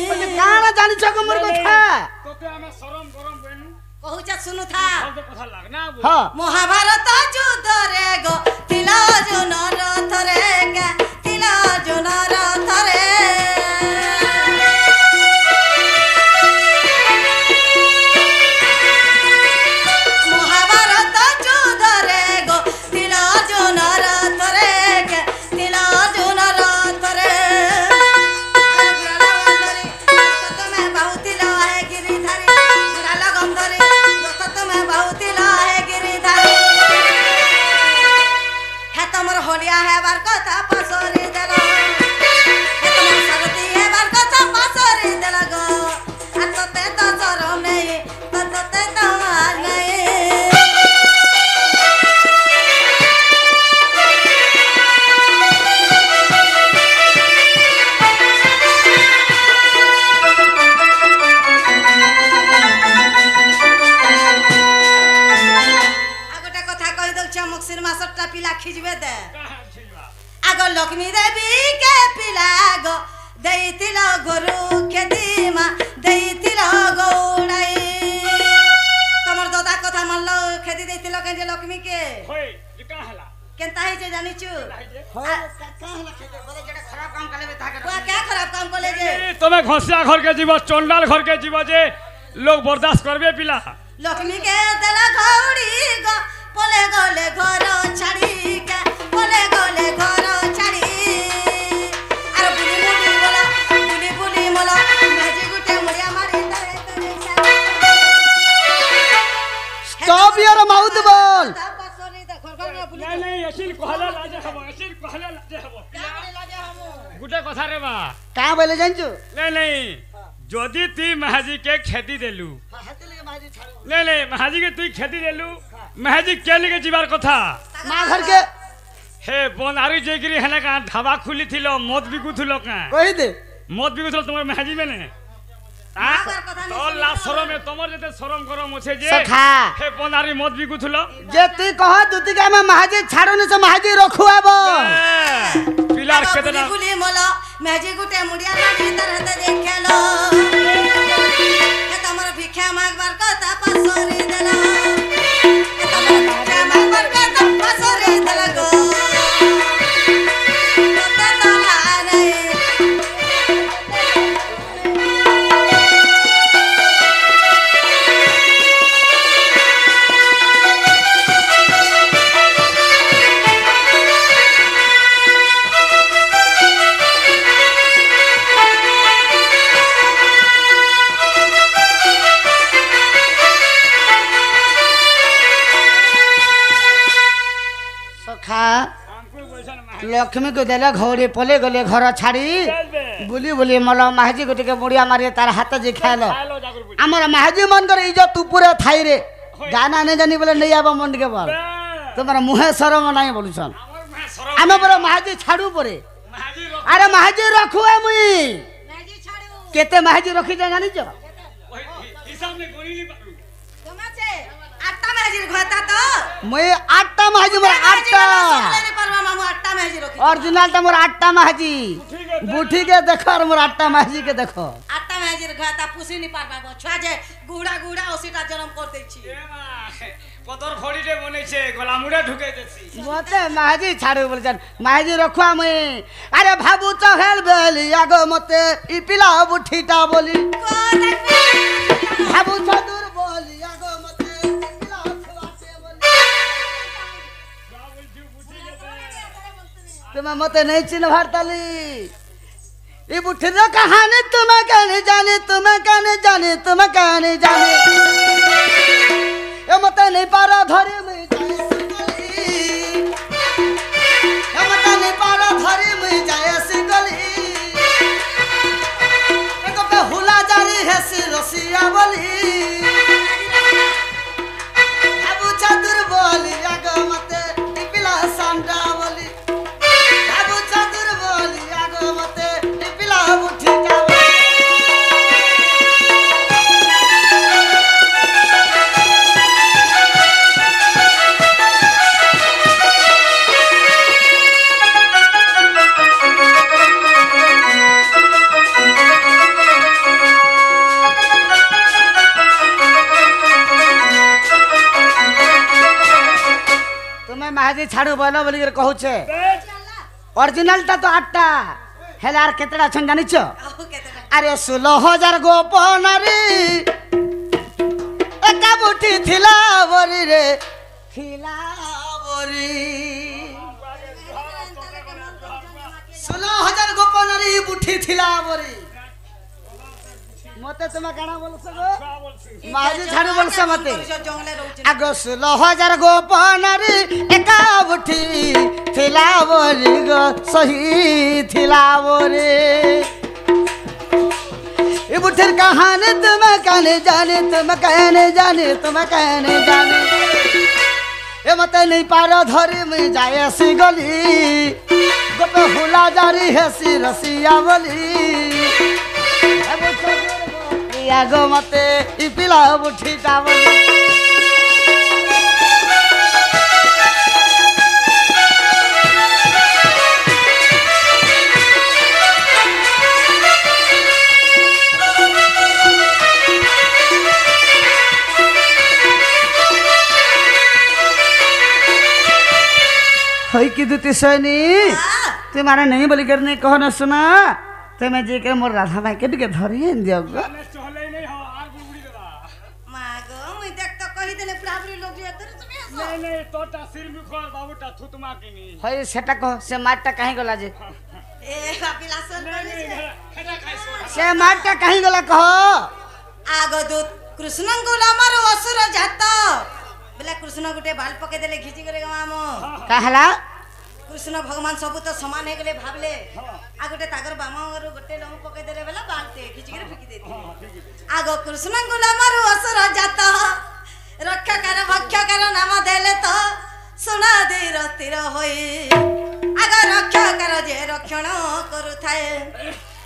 বলি কানে জানিছ গো মোর কথা तोते हमें शरम गरम बन কহুছ শুনু থা फालतू कथा लागना হ্যাঁ মহাভারত যুদ্ধ রে গো তিল জুন রথ রে গে তিল জুন রথ রে মহাভারত যুদ্ধ রে গো তিল জুন রথ রে গে তিল জুন রথ রে তুমি বহুতিল হে গিরিধারী গুড়াল গন্ধরে যত তুমি বহুতিল হে গিরিধারী হে তোমার হলিয়া হেবার কথা পাশরি দেল হে তোমার সরতি হেবার কথা পাশরি দেল গো আর তোতে তো শরম নেই তোতে তো মার নেই আগটা কথা কই দউছ মুকসির মাসটা পিলা খিজবে দে कहां छिवा আগ লক্ষ্মী দেবী কে পিলা গো দেইতিল গরু খেদিমা দেইতিল গৌড়াই তোমার দাদা কথা মানল খেদি দেইতিল কেন যে লক্ষ্মী কে होय ये कहां हला কেনতা হইছে জানিছু কাহলা খেতে বলে যেটা খারাপ কাম কালেবে তাকে ওয়া কে খারাপ কাম করলে যে তুমি ঘষিয়া घर के जीव चंडाल घर के जीव जे लोग बर्दाश्त करबे पिला লক্ষ্মী কে দেল গৌড়ি গো পলে গলে ঘর ছাড়ি কে পলে গলে ঘর ছাড়ি আর বুলি বুলি বলা বুলি বুলি মলা মেজি গুটে মরিয়া মারি তরে তরে ছাড়ি স্টপ ইয়ার মাউথ বল তা পাছরি দে ঘর ঘর বুলি नहीं नहीं असिल कहला लाजे हबो असिल कहला लाजे हबो কামড়ে লাগে হামু गुटे कथा रे बा কা বলে জানছো नहीं नहीं जदि ती महाजी के खेती देलु হাতে লাগে মাঝি ছাড়ু नहीं नहीं महाजी के तुई खेती देलु महाजी के लिए जीवार कथा মা ঘর के हे बनारी जेगिरी हेने का ढाबा खुली थिलो मद बिकु थिलो का কই দে मद बिकु थिलो तुम्हारे महाजी में बाबार कथा नहीं तो ला शरम है तमर जते शरम गरम होछे जे सखा हे बनारी मद बिकु थिलो যে তুই কহ দুতিকা মে মাঝি ছাড়ুনি সে মাঝি রখুয়াব पिलार केतना বুলি মলা মেজি গুটে মুড়িয়া লাগি তরে তে দেখেলো হে তোমার ভিক্ষা মাগবার কথা পাছরি দেল হে তোমার ভিক্ষা মাগবার কথা পাছরি দেল গো তোতে তো লানে সখা हमको पैसा ना লক্ষ্মী কে দেলে ঘরে পলে গলে ঘর ছাড়ি বুলি বুলি মল মাহাজি গোটিকে মুড়িয়া মারি তার হাত যে খাইল खालो जाकर बुझ আমার মাহাজি মনকর ইজ্জত উপরে থাই রে गाना नहीं जानी बोले नहीं आबा मंड के बाल तुम्हारा मुहे शरम नहीं बोलुछन আমার মা সরব आमे बोले महाजी छाड़ू परे মাহাজি अरे महाजी रखू है मुई নাজি ছাড়ু केते महाजी रखी जा जानी छ ওই হিসাব নে গরিলি পারু তোমাছে আটটা মেহাজির ঘটা তো मुई आठटा महाजी मोर आठटा নি পারবা মামু আটটা মেহাজি রকি ओरिजिनल ता मोर आठटा महाजी बुठी के देखो और मोर आठटा महाजी के देखो আটটা মেহাজির ঘটা পুষি নি পারবা গো ছুয়া যে গুড়া গুড়া ওসিটা জন্ম কর দেছি এ মা কতর ফড়িতে বনেছে গলামুড়ে ঢুকে দেছি मते महाजी छाड़ू बोल जान महाजी रखुआ मुई अरे भाबू चहेल बेली आगो मते ई पिला बुठीटा बोली কো দেখবে भाबू चदुर बोली आगो मते ई पिला छुआसे बोली तुम्हें मते नहीं चिन्ह भारताली ये बुठीर कहानी तुम्हें कहने जाने तुम्हें कहने जाने तुम्हें कहने जाने ये मते नहीं पारा धरे में जाए सिंगली ये मते नहीं पारा धरे में जाए सिंगली एको पे हुला जारी है सी रसिया बोली बाबू चतुर बोली आगो मते ई पिला सांडा बोली बाबू चतुर बोली आगो मते ई पिला बुठीटा बोली तुम्हें महाजी छाड़ू बोलो बोली कर कहू छे ओरिजिनल ता तो आठटा हेला आर केतडा छन जानि छ আহু কেতেটা अरे 16,000 गोपनारी एका बुठी थिला बोरी रे थिला बोरी 16,000 गोपनारी बुठी थिला बोरी मते तुम काना बोलछ गो महाजी छाड़ू बोलछ मते জঙ্গলে রହୁছে आगो 16,000 गोपनारी एका बुठी थिला बोरी गो सही थिला बोरी ये बुठिर कहानी तुम्हें कहने जाने तुम्हें कहने जाने तुम्हें कहने जाने ये मत नहीं पारो धरी में जाए सी गली गोपे हुला जारी है सी रसिया बोली ए बुठिर बोली आगो मते ई पिला बुठीटा बोली होई की दुती सोनी तुम्हारा नहीं बोली करने कहो न सुना तुम्हें जे के मोर राधा भाई के के धरी दियो गो আমি চলে নেই হ আর গুড়গুড়ি দেবা মা গো মুই দেখ তো কহি দেলে পুরাপুরি লোক যে তোর তুমি আসো নেই নেই তোটা সির মুখর বাবুটা থুতমা কিনি होई सेटा कहो से मारटा काहे गला जे এ কাপিলা সন কইছে খেটা খাইছো से मारटा काहे गला कहो আগদূত কৃষ্ণঙ্কুল আমার অসুর জাত বলে কৃষ্ণ গুটে ভাল পকে দেলে ঘিচি করে মাম कहला কৃষ্ণ ভগবান সবু তো সমান হয়ে গেলে ভাবলে আ গোটে তাগর বামর গোটে লম পকে দেলে বেলা বালতে ঘিচি করে ফিকি দেতি আগ কৃষ্ণঙ্কুল আমার অসুর জাত রক্ষাকার ভক্ষকার নাম দেলে তো সোনা দেই স্থির হই আগ রক্ষাকার যে রক্ষণ করুথায়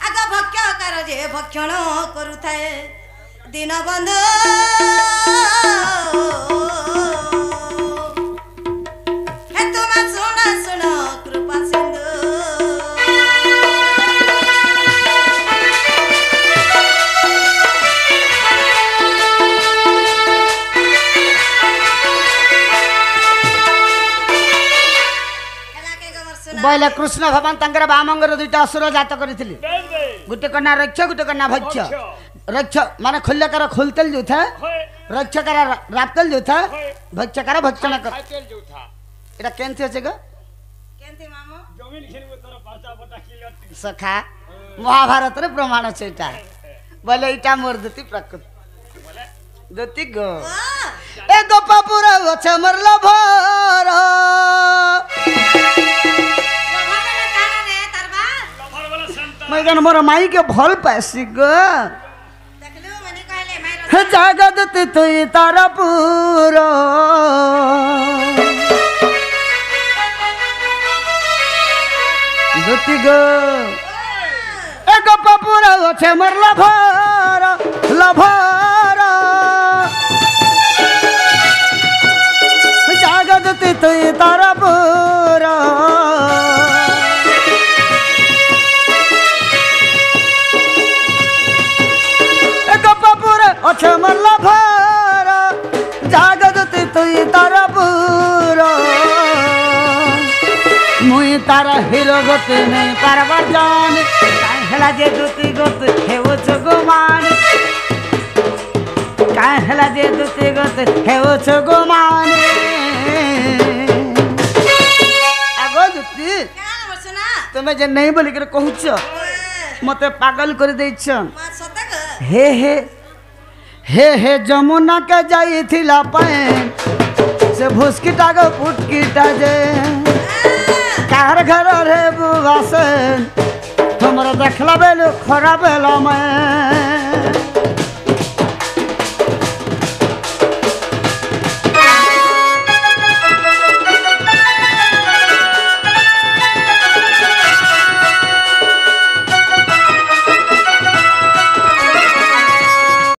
আগ ভক্ষকার যে ভক্ষণ করুথায় দীনবন্ধু হে তোমার শোনা শোনো কৃপা সিন্ধু बोले कृष्ण भगवान तंकर बामंगर दुईटा असुर जात करिथिली দেই দেই गुटे कन्या रक्ष गुटे कन्या भक्ष रक्ष माने खुल्लकर खुलतल जो था হয় रक्ष कर रातल जो था भक्ष कर भक्षण कर খাইতেল যৌথা एटा केनथि আছে गो কেনতি মামু জমিন ঘিনবো তোর পাঁচা পটা ক্লিয়ার सखा महाभारत रे प्रमाण আছে এটা बोले इटा मोर दुती प्रकृति বলে दुती गो ও ए गोपापुर আছে मोर लभर লভারে কানা রে তারবা লফার বলে শান্ত मैं जन मोर माई के भल पासी गो দেখলু মানে কইলে মাইর जगत तुई तारा पूरो दुती गो एक पपुरा छे मर लभार लभार जगत तुई तारा पूरो अच्छे मल्ला भारा जागत तुई तारा पूरा मुई तारा हिरो गत नहीं पारबार जान काहे हेला जे दुती गत हेवो चगोमान काहे हेला जे दुती गत हेवो चगोमान आगो दुती କାଣ ବସ ନା तुम्हें जे नहीं बोली कर कहूछ मते पागल कर देछ ମା ସତକ हे हे हे हे जमुना के जाई थिला पैन से भुसकिटा गो पुटकिटा जे कार घर रे बुवासन हमरा देखला बेलो खरा बेला मैं